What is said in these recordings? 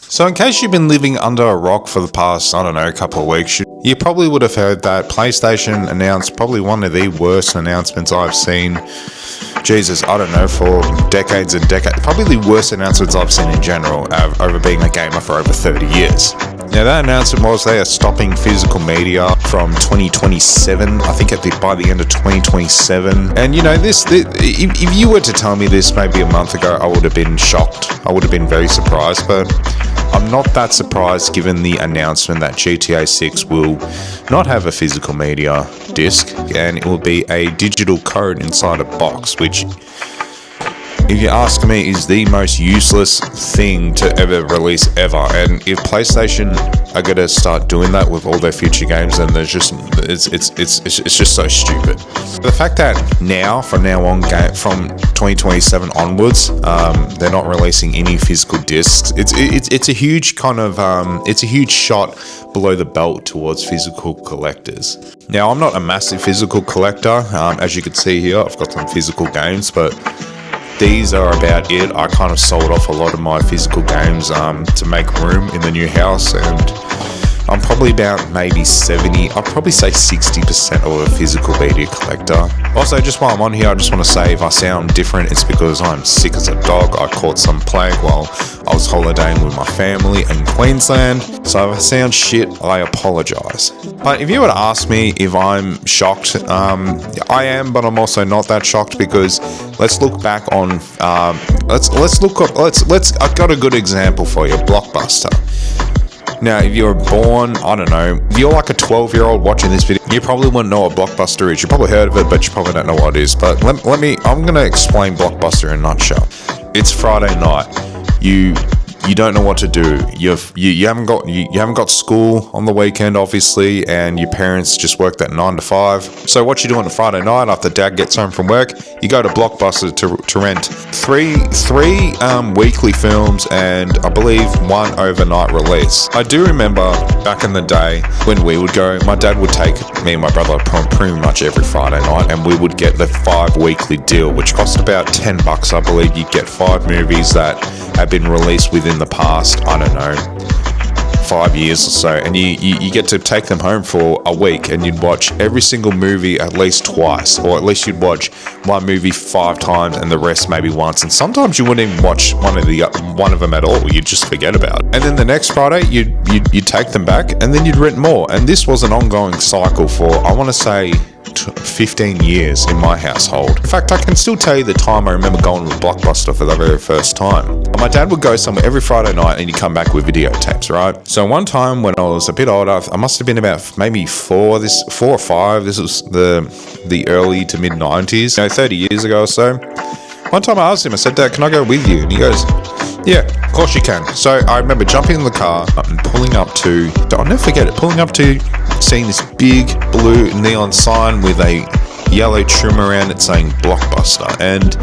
So in case you've been living under a rock for the past, couple of weeks, you probably would have heard that PlayStation announced probably one of the worst announcements I've seen, for decades and decades. Probably the worst announcements I've seen in general, over being a gamer for over 30 years. Now that announcement was they are stopping physical media from 2027, I think by the end of 2027. And if you were to tell me this maybe a month ago, I would have been shocked. I would have been very surprised, but I'm not that surprised given the announcement that GTA 6 will not have a physical media disc, and it will be a digital code inside a box, which, if you ask me, is the most useless thing to ever release ever. And if PlayStation are going to start doing that with all their future games, then it's just so stupid. The fact that from now on, from 2027 onwards, they're not releasing any physical discs. It's a huge it's a huge shot below the belt towards physical collectors. Now, I'm not a massive physical collector. As you can see here, I've got some physical games, but these are about it. I kind of sold off a lot of my physical games to make room in the new house, and I'm probably about maybe 70, I'd probably say 60% of a physical media collector. Also, just while I'm on here, I just want to say if I sound different, it's because I'm sick as a dog. I caught some plague while I was holidaying with my family in Queensland. So if I sound shit, I apologise. But if you were to ask me if I'm shocked, I am, but I'm also not that shocked, because let's look back on, I've got a good example for you, Blockbuster. Now, if you're born, if you're like a 12-year-old watching this video, you probably wouldn't know what Blockbuster is. You probably heard of it, but you probably don't know what it is. But I'm going to explain Blockbuster in a nutshell. It's Friday night. You don't know what to do. You haven't got school on the weekend, obviously, and your parents just work that 9 to 5. So what you do on a Friday night after Dad gets home from work, you go to Blockbuster to rent three weekly films and I believe one overnight release. I do remember back in the day when we would go, my dad would take me and my brother pretty much every Friday night, and we would get the 5 weekly deal, which cost about $10, I believe. You'd get 5 movies that had been released within the past, 5 years or so, and you get to take them home for a week, and you'd watch every single movie at least twice, or at least you'd watch one movie 5 times and the rest maybe once, and sometimes you wouldn't even watch one of them at all. You'd just forget about it. And then the next Friday you'd take them back, and then you'd rent more, and this was an ongoing cycle for, I want to say, 15 years in my household. In fact, I can still tell you the time I remember going to Blockbuster for the very first time. My dad would go somewhere every Friday night and he'd come back with videotapes, right? So one time when I was a bit older, I must have been about maybe 4 or 5. This was the early to mid 90s, 30 years ago or so. One time I asked him, I said, "Dad, can I go with you?" And he goes, "Yeah, of course you can." So I remember jumping in the car and pulling up to, I'll never forget it, seeing this big blue neon sign with a yellow trim around it saying Blockbuster. And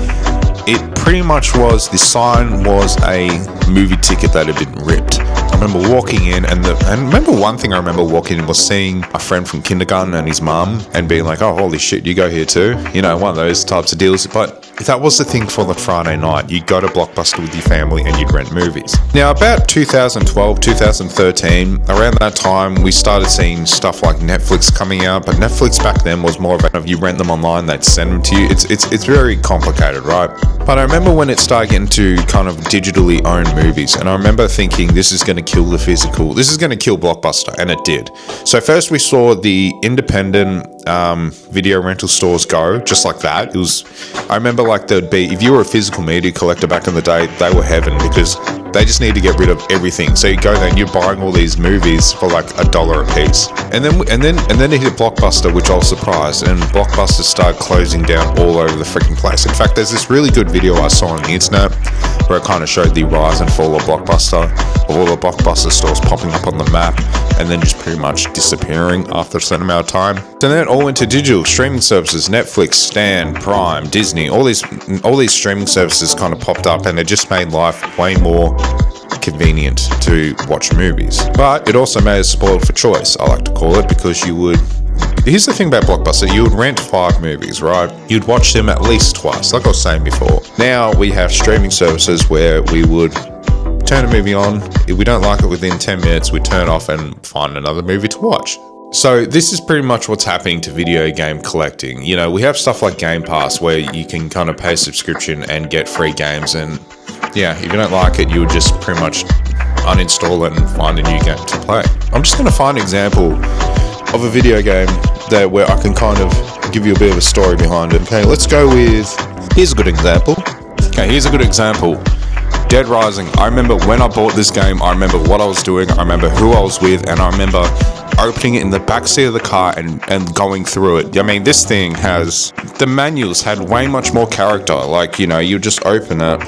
it pretty much was, the sign was a movie ticket that had been ripped. I remember walking in, and one thing I remember walking in was seeing a friend from kindergarten and his mum, and being like, "Oh, holy shit, you go here too?" One of those types of deals. But that was the thing for the Friday night. You'd go to Blockbuster with your family and you'd rent movies. Now, about 2012, 2013, around that time, we started seeing stuff like Netflix coming out, but Netflix back then was more of you rent them online, they'd send them to you. It's very complicated, right? But I remember when it started getting to kind of digitally owned movies, and I remember thinking, this is going to kill the physical, this is going to kill Blockbuster, and it did. So first we saw the independent video rental stores go, just like that. I remember there'd be, if you were a physical media collector back in the day, they were heaven, because they just need to get rid of everything. So you go there and you're buying all these movies for like $1 a piece. And then it hit Blockbuster, which I was surprised, and Blockbuster started closing down all over the freaking place. In fact, there's this really good video I saw on the internet where it kind of showed the rise and fall of Blockbuster, of all the Blockbuster stores popping up on the map and then just pretty much disappearing after a certain amount of time. So then it all went to digital streaming services, Netflix, Stan, Prime, Disney, all these streaming services kind of popped up, and it just made life way more convenient to watch movies. But it also made it spoiled for choice, I like to call it, because here's the thing about Blockbuster, you would rent 5 movies, right? You'd watch them at least twice, like I was saying before. Now we have streaming services where we would turn a movie on. If we don't like it within 10 minutes, we turn off and find another movie to watch. So this is pretty much what's happening to video game collecting. You know, we have stuff like Game Pass where you can kind of pay a subscription and get free games. And yeah, if you don't like it, you would just pretty much uninstall it and find a new game to play. I'm just going to find an example of a video game where I can kind of give you a bit of a story behind it. Okay, let's go with, here's a good example. Okay, here's a good example. Dead Rising. I remember when I bought this game, I remember what I was doing, I remember who I was with, and I remember opening it in the backseat of the car and going through it. I mean, this thing has, the manuals had way much more character. Like, you know, you just open it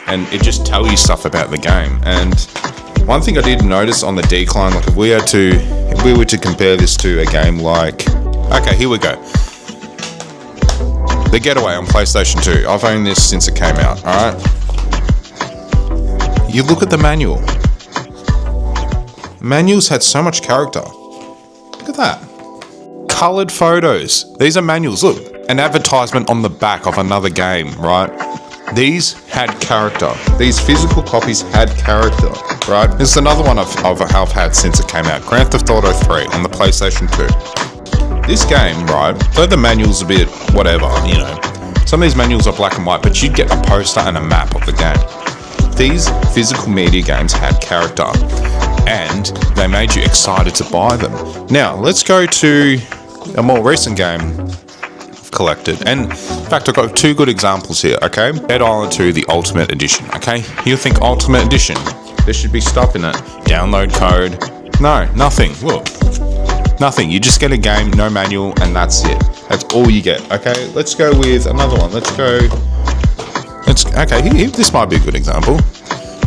and it just tells you stuff about the game. And one thing I did notice on the decline, like if we were to compare this to a game like, okay, here we go. The Getaway on PlayStation 2. I've owned this since it came out, alright? You look at the manual. Manuals had so much character. Look at that. Colored photos. These are manuals. Look, an advertisement on the back of another game, right? These had character. These physical copies had character, right? This is another one I've had since it came out. Grand Theft Auto 3 on the PlayStation 2. This game, right, though the manual's a bit whatever, you know, some of these manuals are black and white, but you'd get a poster and a map of the game. These physical media games had character, and they made you excited to buy them. Now, let's go to a more recent game I've collected. And in fact, I've got two good examples here, okay? Dead Island 2, the Ultimate Edition, okay? You think Ultimate Edition, there should be stuff in it. Download code. No, nothing. Look. Nothing. You just get a game, no manual, and that's it. That's all you get. Okay, let's go with another one. Okay, this might be a good example.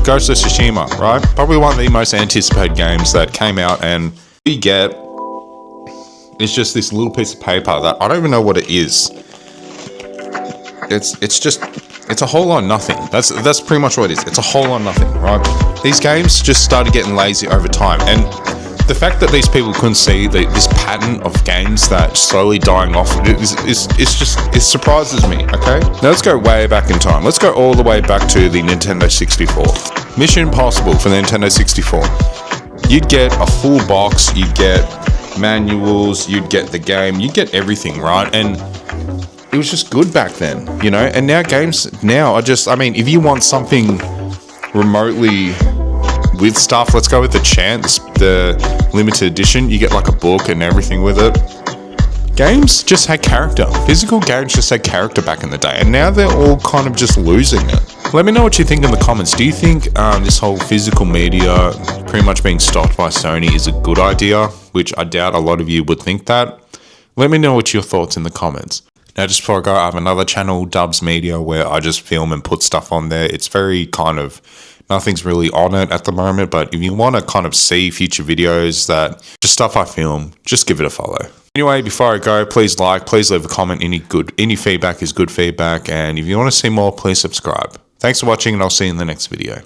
Ghost of Tsushima, right? Probably one of the most anticipated games that came out, and we get is just this little piece of paper that I don't even know what it is. It's a whole lot of nothing. That's pretty much what it is. It's a whole lot of nothing, right? These games just started getting lazy over time, and the fact that these people couldn't see this pattern of games that slowly dying off, it surprises me, okay? Now let's go way back in time. Let's go all the way back to the Nintendo 64. Mission Impossible for the Nintendo 64. You'd get a full box, you'd get manuals, you'd get the game, you'd get everything, right? And it was just good back then, you know? And now games are just, I mean, if you want something remotely with stuff, let's go with the Chance, the limited edition. You get like a book and everything with it. Games just had character. Physical games just had character back in the day, and now they're all kind of just losing it. Let me know what you think in the comments. Do you think this whole physical media pretty much being stopped by Sony is a good idea? Which I doubt a lot of you would think that. Let me know what your thoughts in the comments. Now, just before I go, I have another channel, Dubs Media, where I just film and put stuff on there. It's very kind of, nothing's really on it at the moment, but if you want to kind of see future videos that just stuff I film, just give it a follow. Anyway, before I go, please leave a comment. Any feedback is good feedback, and if you want to see more, please subscribe. Thanks for watching, and I'll see you in the next video.